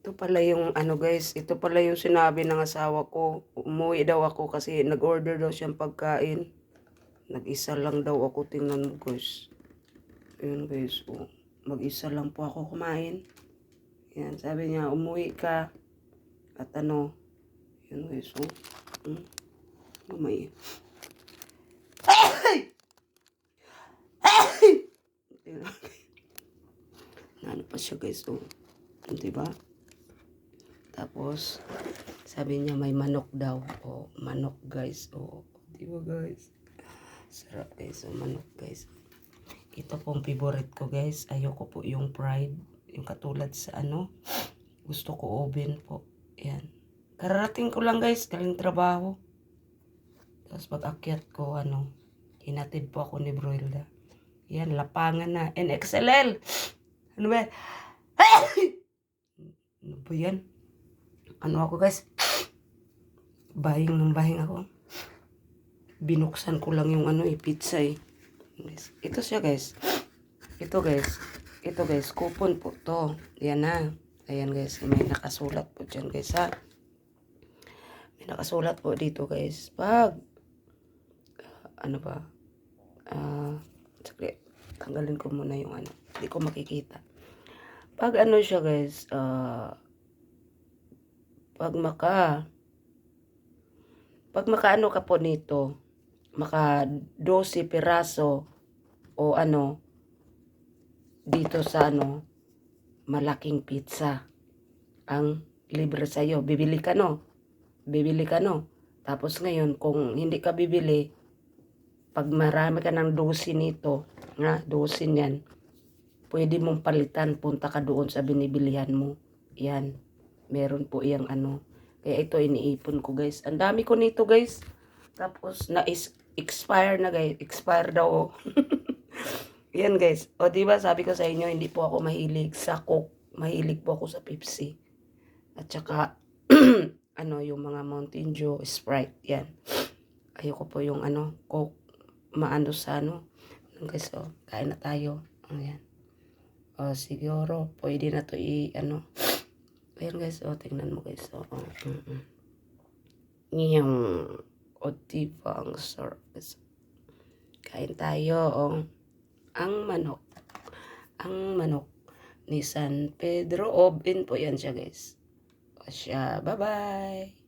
Ito pala yung ano guys, ito pala yung sinabi ng asawa ko. Umuwi daw ako kasi nag-order daw siyang pagkain. Nag-isa lang daw ako, tingnan mo guys. Ayun guys, oh. Mag-isa lang po ako kumain. Yan, sabi niya, umuwi ka. At ano, yun guys, oh. Umay. Ano pa siya guys, oh. Diba? Tapos, sabi niya may manok daw. Oh, manok guys. Oh, diba guys? Sarap guys. Oh, manok guys. Ito pong favorite ko guys. Ayoko po yung fried. Yung katulad sa ano. Gusto ko oven po. Yan. Kararating ko lang guys. Galing trabaho. Tapos pag akyat ko ano. Hinatid po ako ni Broilda. Yan. Lapangan na. NXLL. Ano ba? Ano ba yan? Ano ako guys? Bahing ng bahing ako. Binuksan ko lang yung ano pizza eh. Ito siya guys. Ito guys. Ito guys. Coupon po to. Yan na. Ayan guys. May nakasulat po dyan guys ha. May nakasulat po dito guys. Pag ano ba? Sige. Tanggalin ko muna yung ano. Hindi ko makikita. Pag ano siya guys. Pag makaano ka po nito, maka 12 piraso o ano, dito sa ano, malaking pizza, ang libre sa'yo. Bibili ka no? Tapos ngayon, kung hindi ka bibili, pag marami ka ng 12 nito, 12 yan, pwede mong palitan, punta ka doon sa binibilihan mo. Yan. Meron po iyang ano. Kaya ito iniipon ko guys. Ang dami ko nito guys. Tapos expire na guys. Expire daw. Yan guys. O diba sabi ko sa inyo hindi po ako mahilig sa Coke. Mahilig po ako sa Pepsi. At saka ano yung mga Mountain Dew, Sprite. Yan. Ayoko po yung ano Coke. Maano sa ano. Guys kain na tayo. Ayan. O siguro pwede na to ano. Ayan guys, tingnan mo guys. Yung, diba, ang sarap. Kain tayo, ang manok. Ang manok ni San Pedro Oven po yan siya guys. O siya, bye-bye.